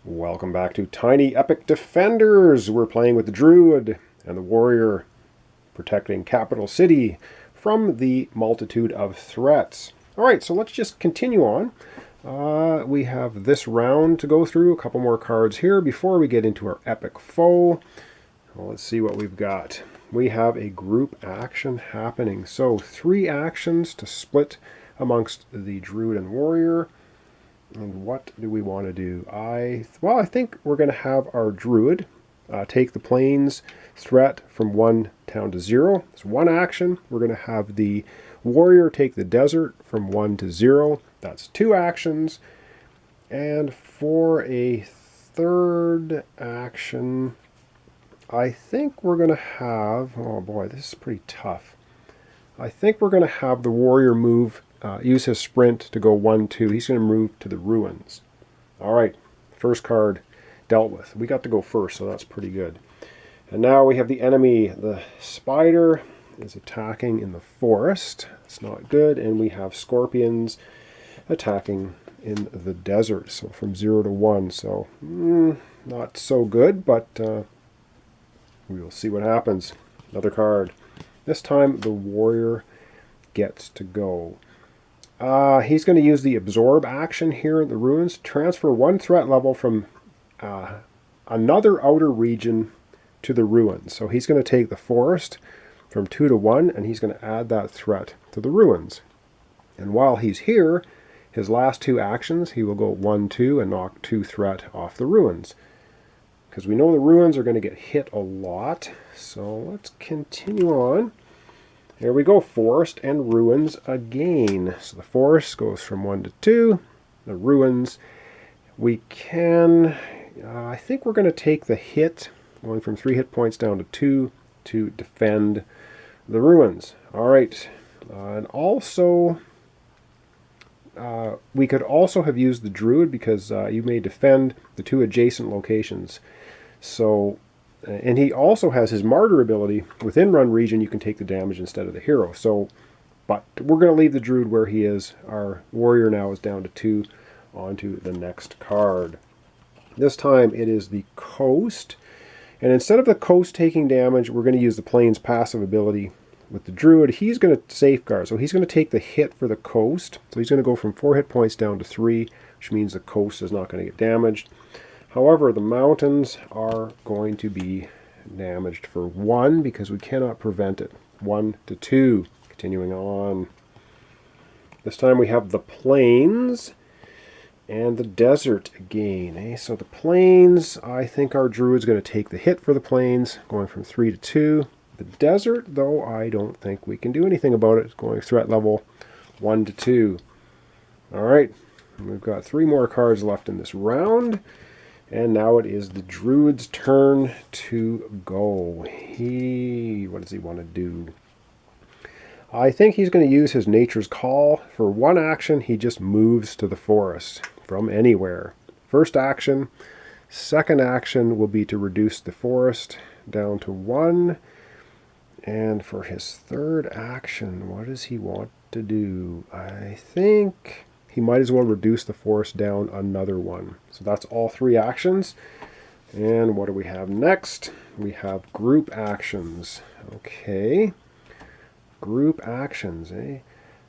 Welcome back to Tiny Epic Defenders. We're playing with the Druid and the Warrior, protecting Capital City from the multitude of threats. Alright, so let's just continue on. We have this round to go through, a couple more cards here before we get into our epic foe. Well, let's see what we've got. We have a group action happening. So 3 actions to split amongst the Druid and Warrior. And what do we want to do? I think we're going to have our Druid take the plains threat from 1 down to 0. It's 1 action. We're going to have the Warrior take the desert from 1 to 0. That's 2 actions. And for a third action, I think we're going to have... Oh boy, this is pretty tough. I think we're going to have the Warrior use his sprint to go 1-2. He's going to move to the ruins. Alright, first card dealt with. We got to go first, so that's pretty good. And now we have the enemy. The spider is attacking in the forest. It's not good. And we have scorpions attacking in the desert. So from 0 to 1. So not so good, but we will see what happens. Another card. This time the warrior gets to go. He's going to use the absorb action here in the ruins. Transfer 1 threat level from another outer region to the ruins. So he's going to take the forest from 2 to 1, and he's going to add that threat to the ruins. And while he's here, his last 2 actions, he will go 1-2 and knock 2 threat off the ruins. Because we know the ruins are going to get hit a lot. So let's continue on. Here we go, forest and ruins again. So the forest goes from 1 to 2. The ruins, we can, I think we're going to take the hit, going from 3 hit points down to 2 to defend the ruins. All right, and also, we could also have used the druid because you may defend the 2 adjacent locations. So... And he also has his martyr ability. Within run region, you can take the damage instead of the hero. So, but we're going to leave the druid where he is. Our warrior now is down to 2. On to the next card. This time it is the coast. And instead of the coast taking damage, we're going to use the plains passive ability. With the druid, he's going to safeguard. So he's going to take the hit for the coast. So he's going to go from 4 hit points down to 3, which means the coast is not going to get damaged. However, the mountains are going to be damaged for 1 because we cannot prevent it. 1 to 2. Continuing on. This time we have the plains and the desert again. So the plains, I think our druid's going to take the hit for the plains, going from 3 to 2. The desert, though, I don't think we can do anything about it. It's going threat level 1 to 2. Alright, we've got 3 more cards left in this round. And now it is the druid's turn to go. What does he want to do? I think he's going to use his nature's call. For 1 action, he just moves to the forest from anywhere. First action. Second action will be to reduce the forest down to 1. And for his third action, what does he want to do? I think... he might as well reduce the forest down another 1. So that's all 3 actions. And what do we have next? We have group actions. Okay. Group actions,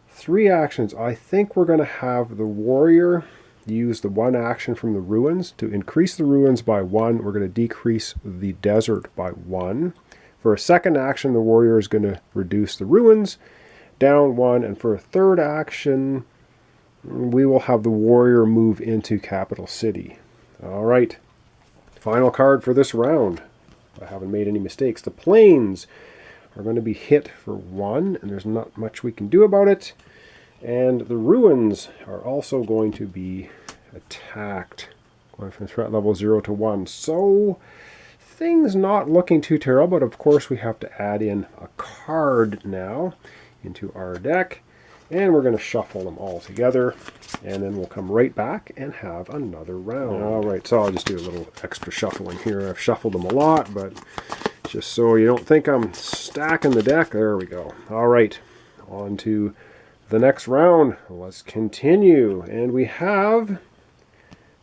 3 actions. I think we're going to have the warrior use the 1 action from the ruins to increase the ruins by 1. We're going to decrease the desert by 1. For a second action, the warrior is going to reduce the ruins down 1. And for a third action... we will have the warrior move into Capital City. Alright, final card for this round. I haven't made any mistakes. The plains are going to be hit for 1, and there's not much we can do about it. And the ruins are also going to be attacked, going from threat level 0 to 1. So, things not looking too terrible, but of course we have to add in a card now into our deck. And we're going to shuffle them all together, and then we'll come right back and have another round. Alright, so I'll just do a little extra shuffling here. I've shuffled them a lot, but just so you don't think I'm stacking the deck, there we go. Alright, on to the next round. Let's continue. And we have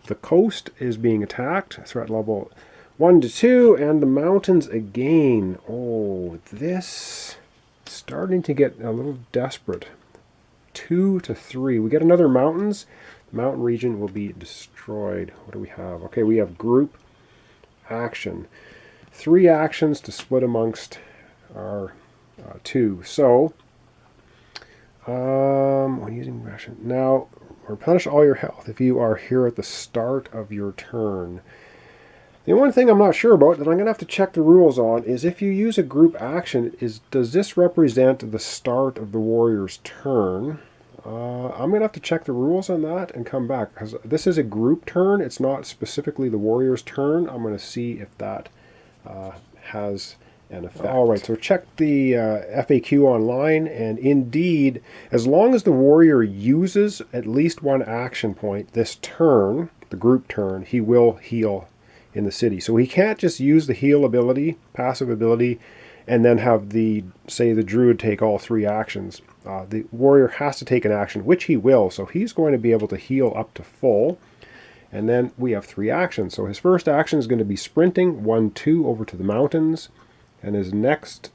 The coast is being attacked, threat level 1 to 2, and the mountains again. Oh, this starting to get a little desperate. 2 to 3. We get another mountains. The mountain region will be destroyed. What do we have? Okay, we have group action. 3 actions to split amongst our 2. So, when using ration. Now, replenish all your health if you are here at the start of your turn. The one thing I'm not sure about that I'm going to have to check the rules on is if you use a group action, does this represent the start of the warrior's turn? I'm going to have to check the rules on that and come back, because this is a group turn. It's not specifically the warrior's turn. I'm going to see if that has an effect. All right, so check the FAQ online, and indeed, as long as the warrior uses at least 1 action point this turn, the group turn, he will heal in the city. So he can't just use the heal ability, passive ability, and then have say the druid take all 3 actions. The warrior has to take an action, which he will, so he's going to be able to heal up to full. And then we have 3 actions. So his first action is going to be sprinting 1-2 over to the mountains, and his next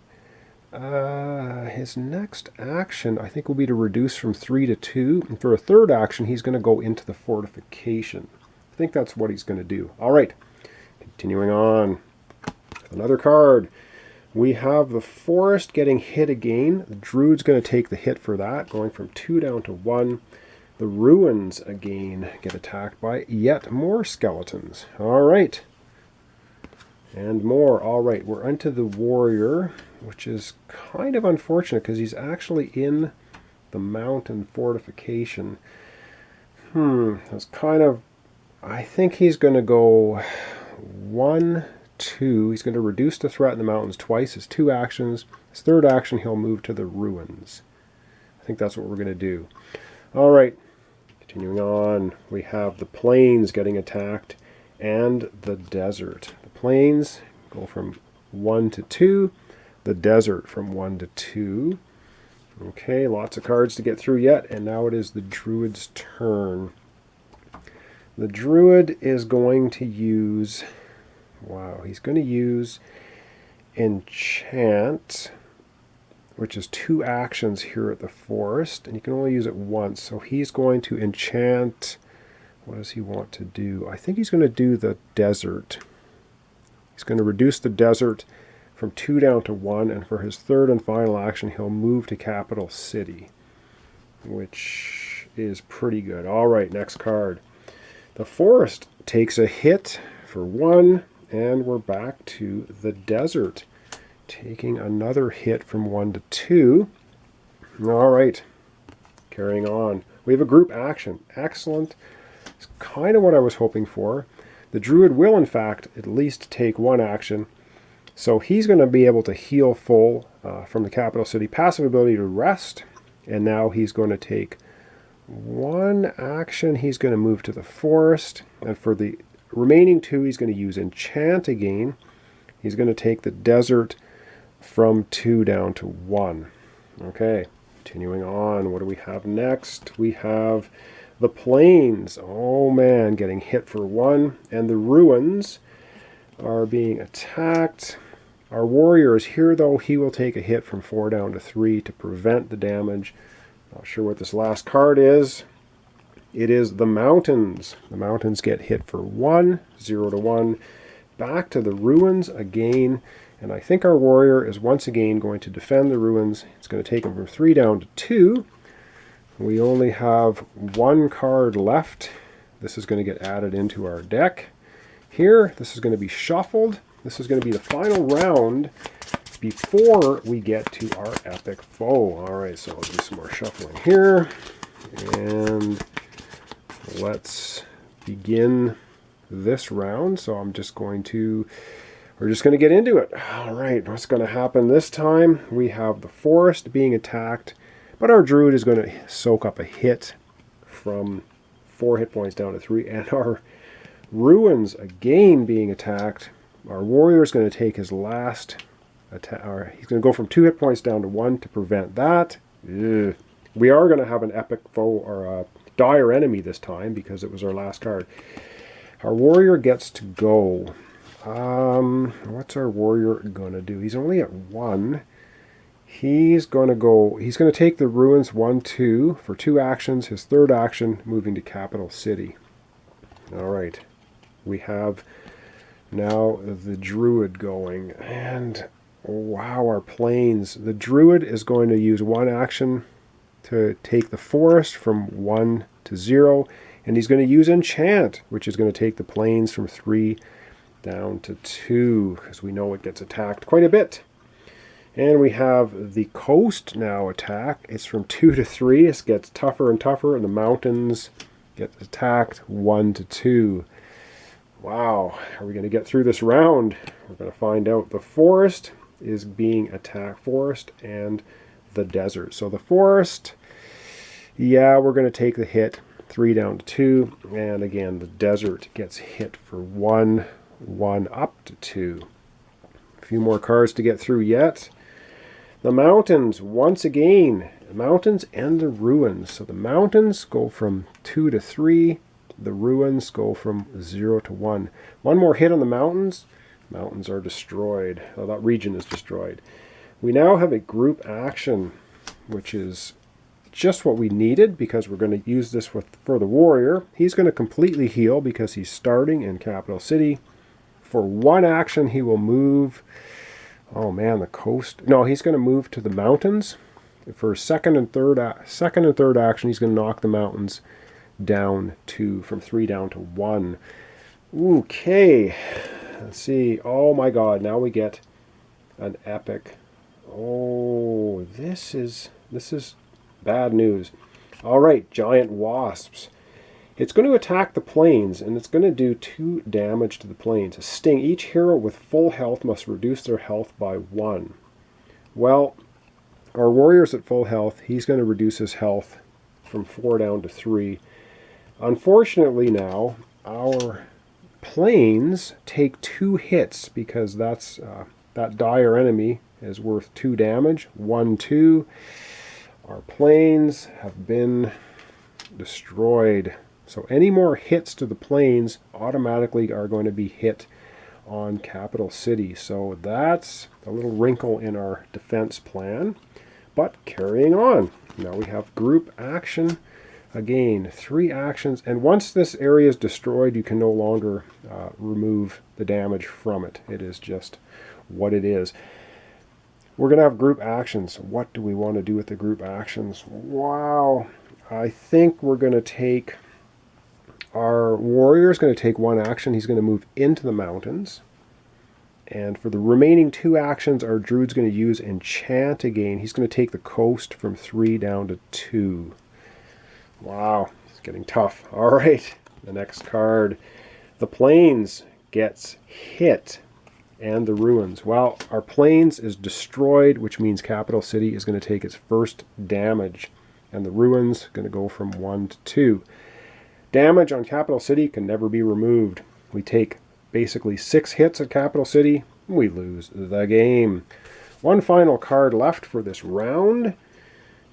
action I think will be to reduce from 3 to 2. And for a third action, he's going to go into the fortification. I think that's what he's going to do. All right, continuing on. Another card. We have the forest getting hit again. The druid's going to take the hit for that, going from 2 down to 1. The ruins again get attacked by yet more skeletons. All right. And more. All right, we're into the warrior, which is kind of unfortunate because he's actually in the mountain fortification. That's kind of... I think he's going to go 1, 2. He's going to reduce the threat in the mountains twice. His 2 actions. His third action, he'll move to the ruins. I think that's what we're going to do. All right, continuing on. We have the plains getting attacked and the desert. The plains go from 1 to 2. The desert from 1 to 2. Okay, lots of cards to get through yet, and now it is the druid's turn. The druid is going to use... Wow, he's going to use enchant, which is 2 actions here at the forest, and you can only use it once. So he's going to enchant... What does he want to do? I think he's going to do the desert. He's going to reduce the desert from 2 down to 1, and for his third and final action, he'll move to capital city, which is pretty good. All right, next card. The forest takes a hit for 1, and we're back to the desert, taking another hit from 1 to 2. All right, carrying on. We have a group action. Excellent. It's kind of what I was hoping for. The druid will, in fact, at least take 1 action. So he's going to be able to heal full from the capital city. Passive ability to rest. And now he's going to take 1 action. He's going to move to the forest. And for the remaining 2, he's going to use enchant again. He's going to take the desert from 2 down to 1. Okay, continuing on. What do we have next? We have the plains. Oh man, getting hit for 1. And the ruins are being attacked. Our warrior is here, though. He will take a hit from 4 down to 3 to prevent the damage. Not sure what this last card is. It is the mountains. The mountains get hit for 1, 0 to 1. Back to the ruins again. And I think our warrior is once again going to defend the ruins. It's going to take him from 3 down to 2. We only have 1 card left. This is going to get added into our deck. Here, this is going to be shuffled. This is going to be the final round before we get to our epic foe. All right, so I'll do some more shuffling here. And let's begin this round. So we're just going to get into it. All right, what's going to happen this time? We have the forest being attacked, but our druid is going to soak up a hit from 4 hit points down to 3, and our ruins again being attacked. Our warrior is going to take his last attack. He's going to go from 2 hit points down to 1 to prevent that. Ugh. We are going to have an epic foe or a dire enemy this time because it was our last card. Our warrior gets to go. What's our warrior going to do? He's only at 1. He's going to take the ruins 1, 2 for 2 actions. His third action, moving to capital city. All right. We have now the druid going. And wow, our plains. The druid is going to use 1 action to take the forest from 1 to 0. And he's going to use enchant, which is going to take the plains from 3 down to 2, because we know it gets attacked quite a bit. And we have the coast now attack. It's from 2 to 3. It gets tougher and tougher, and the mountains get attacked 1 to 2. Wow, are we going to get through this round? We're going to find out. The forest is being attacked. Forest and the desert. So the forest, yeah, we're going to take the hit. 3 down to 2. And again, the desert gets hit for 1 up to 2. A few more cards to get through yet. The mountains, once again, the mountains and the ruins. So the mountains go from 2 to 3. The ruins go from 0 to 1. One more hit on the mountains. Mountains are destroyed. Oh, that region is destroyed. We now have a group action, which is just what we needed, because we're going to use this for the warrior. He's going to completely heal because he's starting in capital city. For 1 action, he will move. Oh man, the coast. No, he's going to move to the mountains. For second and third action, he's going to knock the mountains down from 3 down to 1. Okay, let's see. Oh my God, now we get an epic. Oh, this is bad news. All right, giant wasps. It's going to attack the plains, and it's going to do 2 damage to the plains. A sting. Each hero with full health must reduce their health by 1. Well, our warrior's at full health. He's going to reduce his health from 4 down to 3. Unfortunately now, our plains take 2 hits, because that dire enemy is worth 2 damage. 1, 2. Our plains have been destroyed. So any more hits to the plains automatically are going to be hit on capital city. So that's a little wrinkle in our defense plan. But carrying on. Now we have group action. Again, 3 actions. And once this area is destroyed, you can no longer remove the damage from it. It is just what it is. We're going to have group actions. What do we want to do with the group actions? Wow. I think we're going to take... Our warrior is going to take 1 action. He's going to move into the mountains. And for the remaining 2 actions, our druid's going to use enchant again. He's going to take the coast from 3 down to 2. Wow, it's getting tough. All right, the next card. The plains gets hit, and the ruins. Well, our plains is destroyed, which means capital city is going to take its first damage. And the ruins going to go from 1 to 2. Damage on capital city can never be removed. We take basically 6 hits at capital city. We lose the game. 1 final card left for this round.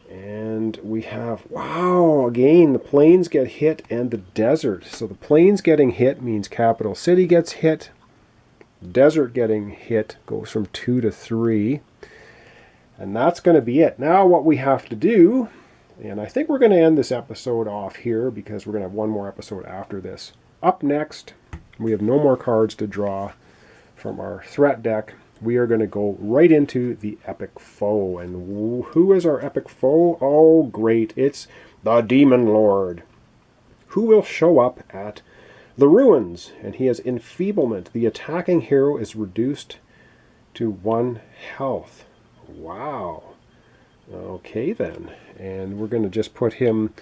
And we have, wow, again, the plains get hit and the desert. So the plains getting hit means capital city gets hit. Desert getting hit goes from 2 to 3. And that's going to be it. Now what we have to do, and I think we're going to end this episode off here because we're going to have 1 more episode after this. Up next, we have no more cards to draw from our threat deck. We are going to go right into the epic foe. And who is our epic foe? Oh, great. It's the Demon Lord, who will show up at the ruins. And he has enfeeblement. The attacking hero is reduced to 1 health. Wow. Okay then, and we're going to just put him,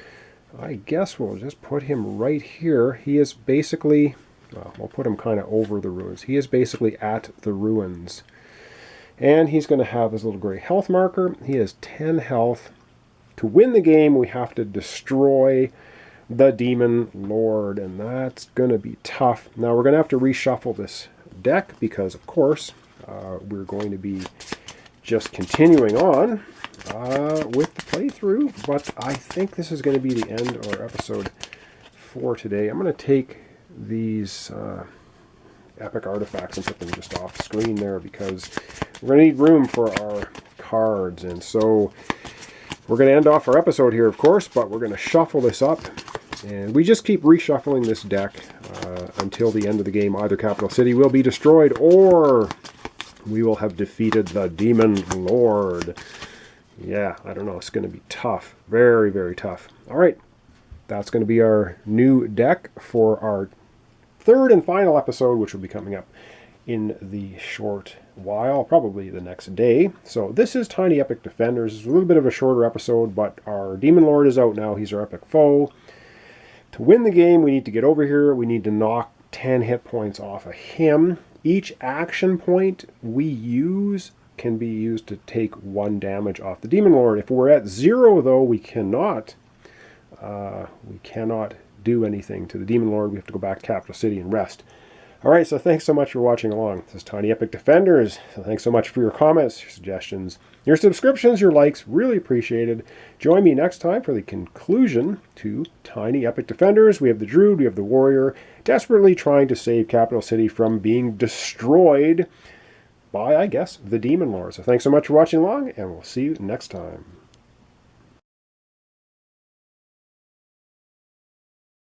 I guess we'll just put him right here. He is basically, well, we'll put him kind of over the ruins. He is basically at the ruins. And he's going to have his little gray health marker. He has 10 health. To win the game, we have to destroy the Demon Lord, and that's going to be tough. Now we're going to have to reshuffle this deck because, of course, we're going to be just continuing on with the playthrough, but I think this is going to be the end of our episode for today. I'm going to take these epic artifacts and put them just off screen there, because we're going to need room for our cards. And so we're going to end off our episode here, of course, but we're going to shuffle this up. And we just keep reshuffling this deck until the end of the game. Either Capital City will be destroyed, or we will have defeated the Demon Lord. Yeah, I don't know. It's going to be tough. Very, very tough. All right. That's going to be our new deck for our third and final episode, which will be coming up in the short while, probably the next day. So this is Tiny Epic Defenders. It's a little bit of a shorter episode, but our Demon Lord is out now. He's our epic foe. To win the game, we need to get over here. We need to knock 10 hit points off of him. Each action point we use can be used to take 1 damage off the Demon Lord. If we're at 0, though, we cannot do anything to the Demon Lord. We have to go back to Capital City and rest. All right, so thanks so much for watching along. This is Tiny Epic Defenders. So thanks so much for your comments, your suggestions, your subscriptions, your likes. Really appreciated. Join me next time for the conclusion to Tiny Epic Defenders. We have the Druid, we have the Warrior, desperately trying to save Capital City from being destroyed by, I guess, the Demon Lord. So thanks so much for watching along, and we'll see you next time.